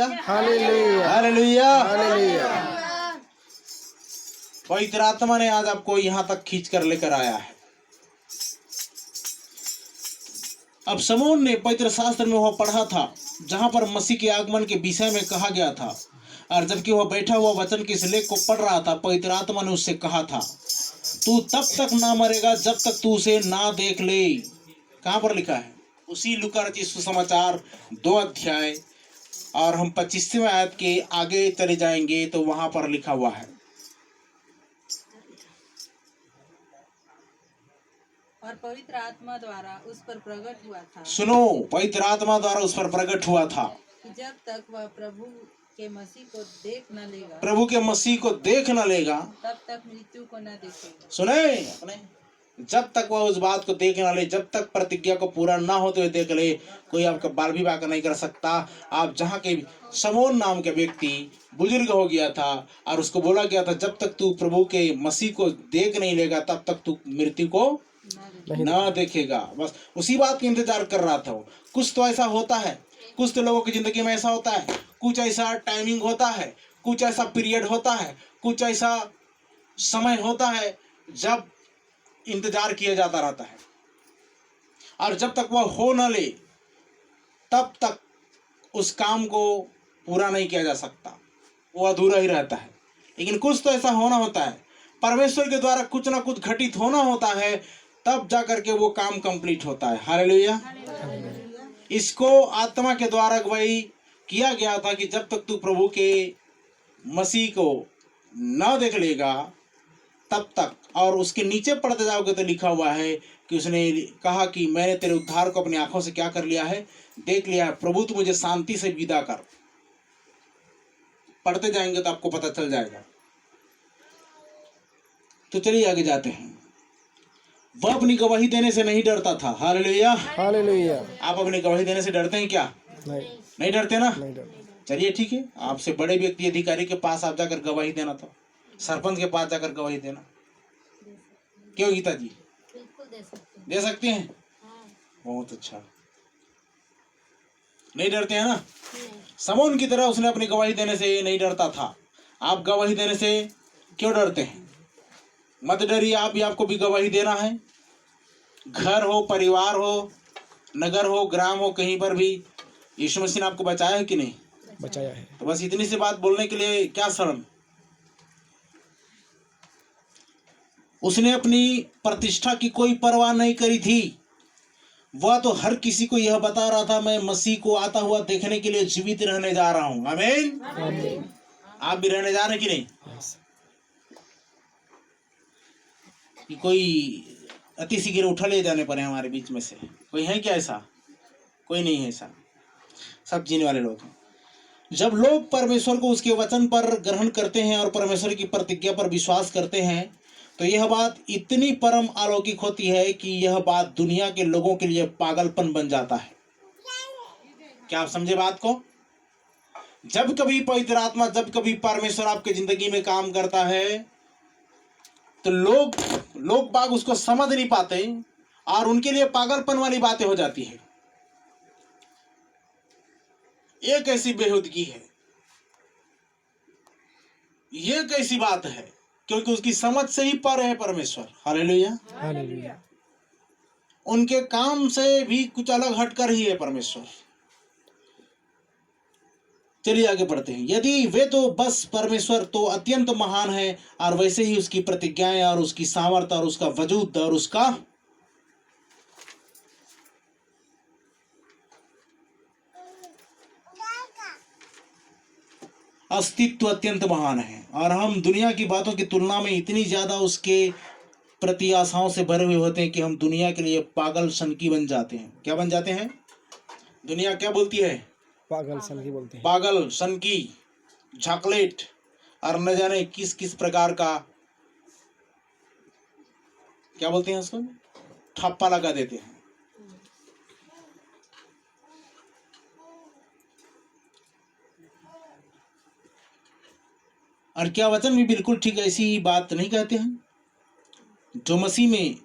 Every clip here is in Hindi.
Hallelujah hallelujah hallelujah. हालेलुया। पवित्र आत्मा ने आज आपको यहाँ तक खींच कर लेकर आया है। अब शमौन ने पवित्र शास्त्र में वह पढ़ा था जहां पर मसीह के आगमन के विषय में कहा गया था, और जबकि वह बैठा हुआ वचन के इस लेख को पढ़ रहा था, पवित्र आत्मा ने उससे कहा था, तू तब तक ना मरेगा जब तक तू उसे ना देख ले। कहां पर लिखा है? उसी लूका रचित सुसमाचार 2 अध्याय, और हम 25वें आयत के आगे चले जाएंगे तो वहां पर लिखा हुआ है, और पवित्र आत्मा द्वारा उस पर प्रकट हुआ था सुनो, पवित्र आत्मा द्वारा उस पर प्रकट हुआ था कि जब तक वह प्रभु के मसीह को देख न लेगा, प्रभु के मसीह को देख न लेगा, तब तक मृत्यु को न देखेगा। सुने अपने, जब तक वह उस बात को देख ना ले, जब तक प्रतिज्ञा को पूरा ना होते हुए देख ले, कोई आपका बाल विवाह नहीं कर सकता। आप जहाँ के शमौन नाम के व्यक्ति बुजुर्ग हो गया था और उसको बोला गया था, जब तक तू प्रभु के मसीह को देख नहीं लेगा तब तक तू मृत्यु को ना देखेगा। बस उसी बात का इंतजार कर रहा था वो। कुछ तो ऐसा होता है, कुछ तो लोगों की जिंदगी में ऐसा होता है, कुछ ऐसा टाइमिंग होता है, कुछ ऐसा पीरियड होता है, कुछ ऐसा समय होता है जब इंतजार किया जाता रहता है, और जब तक वह हो न ले तब तक उस काम को पूरा नहीं किया जा सकता, वो अधूरा ही रहता है। लेकिन कुछ तो ऐसा होना होता है, परमेश्वर के द्वारा कुछ ना कुछ घटित होना होता है, तब जा करके वो काम कंप्लीट होता है। हालेलुया। इसको आत्मा के द्वारा अगुवाई किया गया था कि जब तक तू प्रभु के मसीह को न देख लेगा तब तक। और उसके नीचे पढ़ते जाओगे तो लिखा हुआ है कि उसने कहा कि मैंने तेरे उद्धार को अपनी आंखों से क्या कर लिया है, देख लिया है। प्रभु तू मुझे शांति से विदा कर। पढ़ते जाएंगे तो आपको पता चल जाएगा। तो चलिए आगे जाते हैं। वह अपनी गवाही देने से नहीं डरता था। Hallelujah hallelujah. आप अपनी गवाही देने से डरते हैं क्या? नहीं डरते ना? नहीं डरते। चलिए ठीक है, आपसे बड़े व्यक्ति अधिकारी के पास आप जाकर गवाही देना, तो सरपंच के पास जाकर गवाही देना, क्यों गीता जी? दे सकते हैं। बहुत अच्छा। नहीं डरते हैं ना? शमौन की तरह उसने अपनी गवाही देने से नहीं डरता था। आप गवाही देने से क्यों डरते हैं? मत डरिए, आप भी, आपको भी गवाही देना है। घर हो, परिवार हो, नगर हो, ग्राम हो, कहीं पर भी यीशु मसीह ने आपको बचाया है कि नहीं? बचाया है। तो बस इतनी सी बात बोलने के लिए क्या शर्म? उसने अपनी प्रतिष्ठा की कोई परवाह नहीं करी थी। वह तो हर किसी को यह बता रहा था, मैं मसीह को आता हुआ देखने के लिए जीवित रहने जा रहा हूं। आमीन। आप भी रहने जा रहे हैं कि नहीं? कि कोई अति शीघ्र उठा ले जाने पर है हमारे बीच में से? कोई है क्या ऐसा? कोई नहीं है ऐसा। सब जीने वाले लोग हैं। जब लोग परमेश्वर को उसके वचन पर ग्रहण करते हैं और परमेश्वर की प्रतिज्ञा पर विश्वास करते हैं, तो यह बात इतनी परम अलौकिक होती है कि यह बात दुनिया के लोगों के लिए पागलपन बन जाता है। क्या आप समझे बात को? जब कभी पवित्र आत्मा, जब कभी परमेश्वर आपके जिंदगी में काम करता है, तो लोग बाग उसको समझ नहीं पाते और उनके लिए पागलपन वाली बातें हो जाती है। ये कैसी बेहुदगी है, ये कैसी बात है, क्योंकि उसकी समझ से ही पर है परमेश्वर। Hallelujah hallelujah. उनके काम से भी कुछ अलग हटकर ही है परमेश्वर। चलिए आगे बढ़ते हैं। यदि वे तो बस परमेश्वर तो अत्यंत महान है, और वैसे ही उसकी प्रतिज्ञाएं और उसकी सामर्थ्य और उसका वजूद और उसका अस्तित्व अत्यंत महान है, और हम दुनिया की बातों की तुलना में इतनी ज्यादा उसके प्रति आशाओं से भरे हुए होते हैं कि हम दुनिया के लिए पागल सनकी बन जाते हैं। क्या बन जाते हैं? दुनिया क्या बोलती है? पागल सनकी बोलते हैं। पागल, सनकी, चॉकलेट, और न जाने किस किस प्रकार का क्या बोलते हैं उसको, ठप्पा लगा देते हैं। और क्या वचन भी बिल्कुल ठीक ऐसी ही बात नहीं कहते हैं? जो मसीह में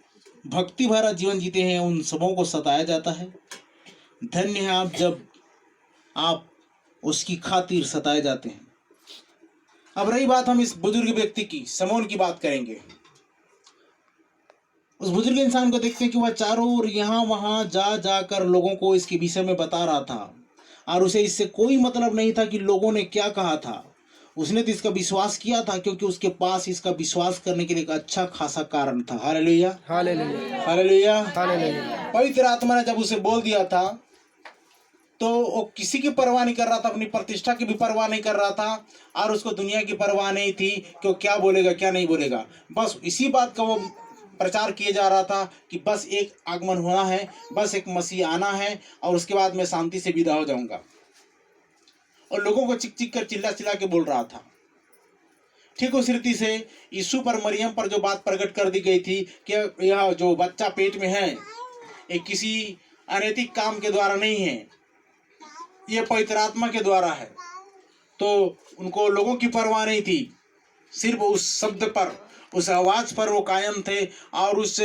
भक्ति भरा जीवन जीते हैं उन सबों को सताया जाता है। धन्य है आप जब आप उसकी खातिर सताए जाते हैं। अब रही बात हम इस बुजुर्ग व्यक्ति की, समौन की बात करेंगे। उस बुजुर्ग इंसान को देखते हैं कि वह चारों ओर यहाँ वहाँ जा जाकर लोगों को इसके विषय में बता रहा था, और उसे इससे कोई मतलब नहीं था कि लोगों ने क्या कहा था। उसने तो इसका विश्वास किया था क्योंकि उसके पास इसका विश्वास करने के लिए एक अच्छा खासा कारण था। Hallelujah, hallelujah, hallelujah, hallelujah. पवित्र आत्मा ने जब उसे बोल दिया था तो वो किसी की परवाह नहीं कर रहा था, अपनी प्रतिष्ठा की भी परवाह नहीं कर रहा था, और उसको दुनिया की परवाह नहीं थी कि वो क्या बोलेगा क्या नहीं बोलेगा। बस इसी बात का वो प्रचार किए जा रहा था कि बस एक आगमन होना है, बस एक मसीह आना है, और उसके बाद मैं शांति से विदा हो जाऊंगा। और लोगों को चिक चिक कर चिल्ला चिल्ला के बोल रहा था। ठीक उस रीति से यीशु पर, मरियम पर जो बात प्रकट कर दी गई थी कि यह जो बच्चा पेट में है ये किसी अनैतिक काम के द्वारा नहीं है, ये पवित्र आत्मा के द्वारा है। तो उनको लोगों की परवाह नहीं थी, सिर्फ उस शब्द पर, उस आवाज पर वो कायम थे, और उस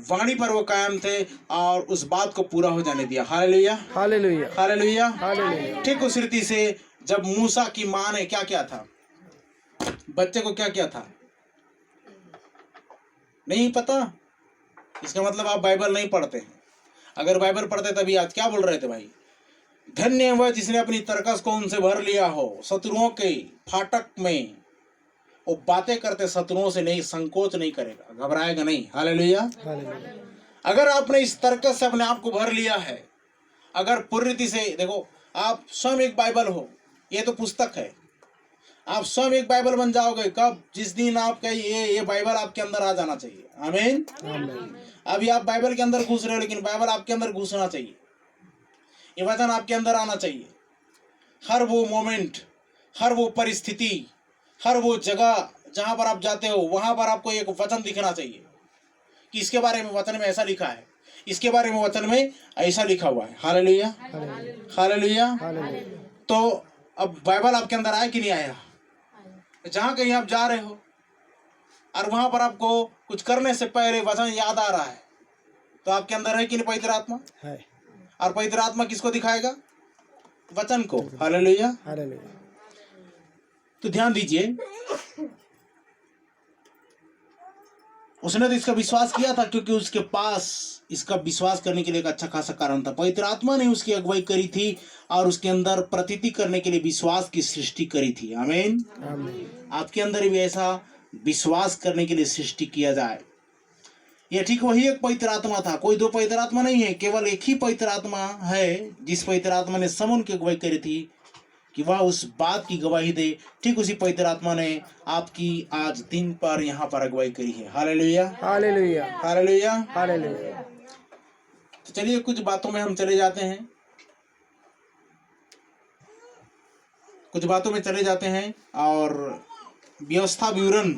वाणी पर वो कायम थे, और उस बात को पूरा हो जाने दिया। Hallelujah, hallelujah, hallelujah, hallelujah. ठीक उस रीति से जब मूसा की माँ ने क्या किया था, बच्चे को क्या किया था, नहीं पता? इसका मतलब आप बाइबल नहीं पढ़ते हैं। अगर बाइबल पढ़ते तभी आज क्या बोल रहे थे भाई? धन्य है वह जिसने अपनी तरकस को उनसे भर लिया हो, शत्रुओं के फाटक में वो बातें करते शत्रुओं से नहीं, संकोच नहीं करेगा, घबराएगा नहीं। Hallelujah, hallelujah. अगर आपने इस तरकस से अपने आप को भर लिया है, अगर पूरी रीति से देखो, आप स्वयं एक बाइबल हो, ये तो पुस्तक है, आप स्वयं एक बाइबल बन जाओगे कब? जिस दिन आपका ये बाइबल आपके अंदर आ जाना चाहिए। आमीन, आमीन। अभी आप बाइबल के अंदर घुस रहे हो, लेकिन बाइबल आपके अंदर घुसना चाहिए, ये वचन आपके अंदर आना चाहिए। हर वो मोमेंट, हर वो परिस्थिति, हर वो जगह जहां पर आप जाते हो, वहां पर आपको एक वचन दिखना चाहिए कि इसके बारे में वचन में ऐसा लिखा है, इसके बारे में वचन में ऐसा लिखा हुआ है। Hallelujah, hallelujah. हालेलुया। तो अब बाइबल आपके अंदर आया कि नहीं आया? जहां कहीं आप जा रहे हो और वहां पर आपको कुछ करने से पहले वचन याद आ रहा है, तो आपके अंदर है कि नहीं पवित्र आत्मा? है। और पवित्र आत्मा किसको दिखाएगा? वचन को। Hallelujah, hallelujah. तो ध्यान दीजिए, उसने तो इसका विश्वास किया था क्योंकि उसके पास इसका विश्वास करने के लिए एक अच्छा खासा कारण था। पवित्र आत्मा ने उसकी अगुवाई करी थी और उसके अंदर प्रतीति करने के लिए विश्वास की सृष्टि करी थी। आमीन, आमीन। आपके अंदर भी ऐसा विश्वास करने के लिए सृष्टि किया जाए। यह ठीक वही एक पवित्र आत्मा था, कोई दो पवित्र आत्मा नहीं है, केवल एक ही पवित्र आत्मा है जिस पवित्र आत्मा ने समून की अगुवाई करी थी कि वह उस बात की गवाही दे। ठीक उसी पवित्र आत्मा ने आपकी आज दिन पर यहाँ पर अगुवाई करी है। Hallelujah, hallelujah, hallelujah, hallelujah. तो चलिए कुछ बातों में हम चले जाते हैं, कुछ बातों में चले जाते हैं और व्यवस्था विवरण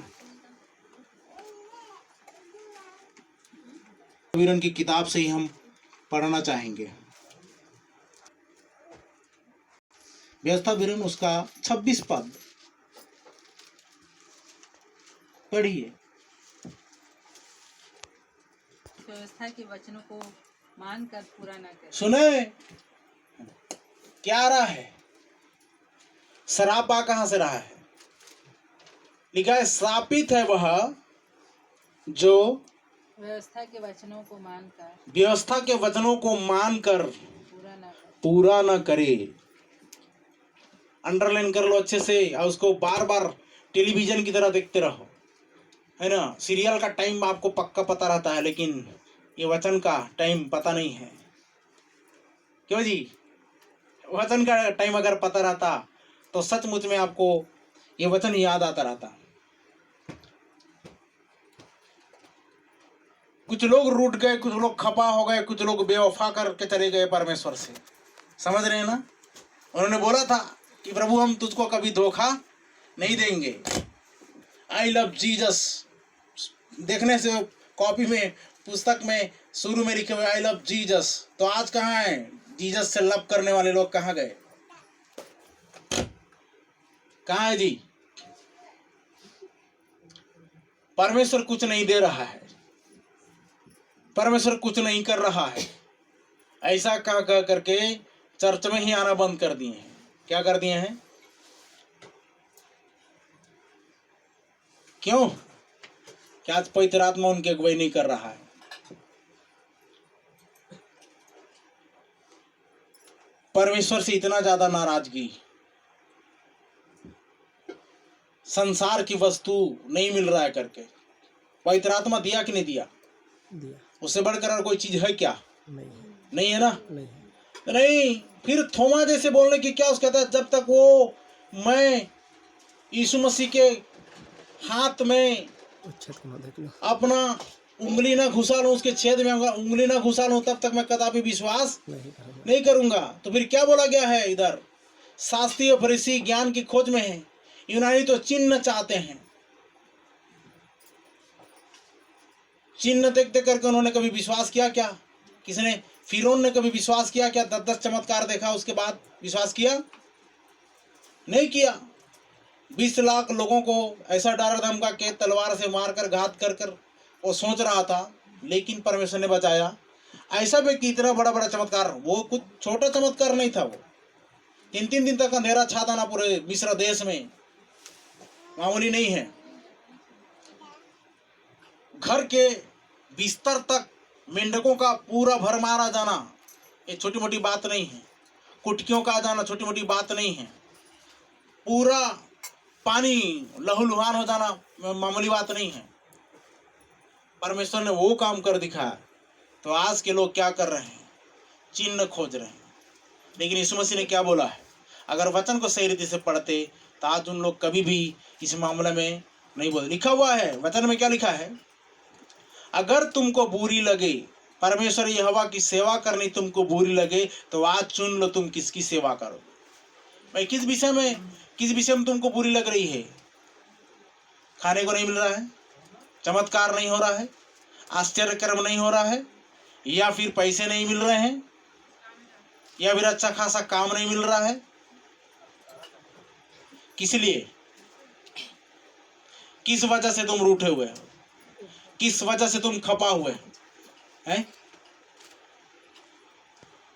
की किताब से ही हम पढ़ना चाहेंगे। व्यवस्था विवरण उसका 26 पद पढ़िए। व्यवस्था के वचनों को मानकर पूरा न करे। सुने क्या आ रहा है? श्राप आ कहां से रहा है? लिखा है श्रापित है वह जो व्यवस्था के वचनों को मानकर, व्यवस्था के वचनों को मानकर पूरा न करे। अंडरलाइन कर लो अच्छे से और उसको बार बार टेलीविजन की तरह देखते रहो, है ना। सीरियल का टाइम आपको पक्का पता रहता है, लेकिन ये वचन का टाइम पता नहीं है। क्यों जी? वचन का टाइम अगर पता रहता तो सचमुच में आपको ये वचन याद आता रहता। कुछ लोग रूठ गए, कुछ लोग खपा हो गए, कुछ लोग बेवफा करके चले गए परमेश्वर से। समझ रहे हैं ना? उन्होंने बोला था कि प्रभु हम तुझको कभी धोखा नहीं देंगे। आई लव जीसस, देखने से कॉपी में, पुस्तक में शुरू में लिखे हुए आई लव जीसस, तो आज कहाँ है? जीसस से लव करने वाले लोग कहाँ गए? कहाँ है जी? परमेश्वर कुछ नहीं दे रहा है, परमेश्वर कुछ नहीं कर रहा है, ऐसा कह करके चर्च में ही आना बंद कर दिए हैं। क्या कर दिए हैं? क्यों? क्या आज पवित्र आत्मा उनकी अगुवाई नहीं कर रहा है? परमेश्वर से इतना ज्यादा नाराजगी, संसार की वस्तु नहीं मिल रहा है करके पवित्र आत्मा दिया कि नहीं दिया? दिया। उससे बढ़कर और कोई चीज है क्या? नहीं। नहीं है ना? नहीं। नहीं। फिर थोमा जैसे बोलने की क्या उसका था, जब तक वो मैं यीशु मसीह के हाथ में अच्छा तुम देख लो। अपना उंगली ना घुसा लूं, उसके छेद में उंगली ना घुसा लूं, तब तक मैं कदापि विश्वास नहीं करूंगा। तो फिर क्या बोला गया है इधर? शास्त्रीय फरीसी ज्ञान की खोज में है, यूनानी तो चिन्ह चाहते हैं। चिन्ह देखते करके उन्होंने कभी विश्वास किया क्या? किसने? फिरौन ने कभी विश्वास किया क्या? 10 चमत्कार देखा उसके बाद विश्वास किया? नहीं किया। 20 लाख लोगों को ऐसा डरा धमका के तलवार से मारकर घात कर कर वो सोच रहा था, लेकिन परमेश्वर ने बचाया। ऐसा व्यक्ति इतना बड़ा बड़ा चमत्कार, वो कुछ छोटा चमत्कार नहीं था। वो 3 दिन तक अंधेरा छाता ना पूरे मिस्र देश में, मामूली नहीं है। घर के बिस्तर तक मेंढकों का पूरा भरमार आ जाना ये छोटी मोटी बात नहीं है। कुटकियों का आ जाना छोटी मोटी बात नहीं है। पूरा पानी लहूलुहान हो जाना मामूली बात नहीं है। परमेश्वर ने वो काम कर दिखाया। तो आज के लोग क्या कर रहे हैं? चिन्ह खोज रहे हैं। लेकिन यीशु मसीह ने क्या बोला है? अगर वचन को सही रीति से पढ़ते तो आज उन लोग कभी भी इस मामले में नहीं बोलते। लिखा हुआ है वचन में, क्या लिखा है? अगर तुमको बुरी लगे, परमेश्वर यहोवा की सेवा करनी तुमको बुरी लगे, तो आज चुन लो तुम किसकी सेवा करोगे। भाई किस विषय में तुमको बुरी लग रही है? खाने को नहीं मिल रहा है, चमत्कार नहीं हो रहा है, आश्चर्य कर्म नहीं हो रहा है, या फिर पैसे नहीं मिल रहे हैं, या फिर अच्छा खासा काम नहीं मिल रहा है? किस लिए? किस वजह से तुम रूठे हुए हो? किस वजह से तुम खपा हुए हैं?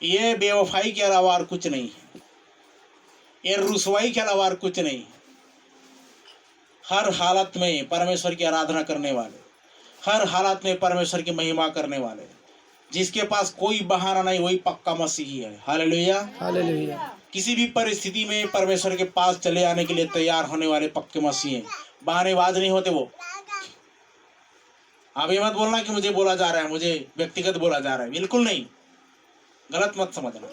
ये बेवफाई के अलावा और कुछ नहीं है। ये रुसवाई के अलावा और कुछ नहीं है। हर हालत में परमेश्वर की आराधना करने वाले, हर हालत में परमेश्वर की महिमा करने वाले, जिसके पास कोई बहाना नहीं, वही पक्का मसीही है। Hallelujah, hallelujah. किसी भी परिस्थिति में परमेश्वर के पास चले आने के लिए तैयार होने वाले पक्के मसीही हैं। बहानेबाज नहीं होते वो। आप ये मत बोलना कि मुझे बोला जा रहा है, मुझे व्यक्तिगत बोला जा रहा है, बिल्कुल नहीं, गलत मत समझना।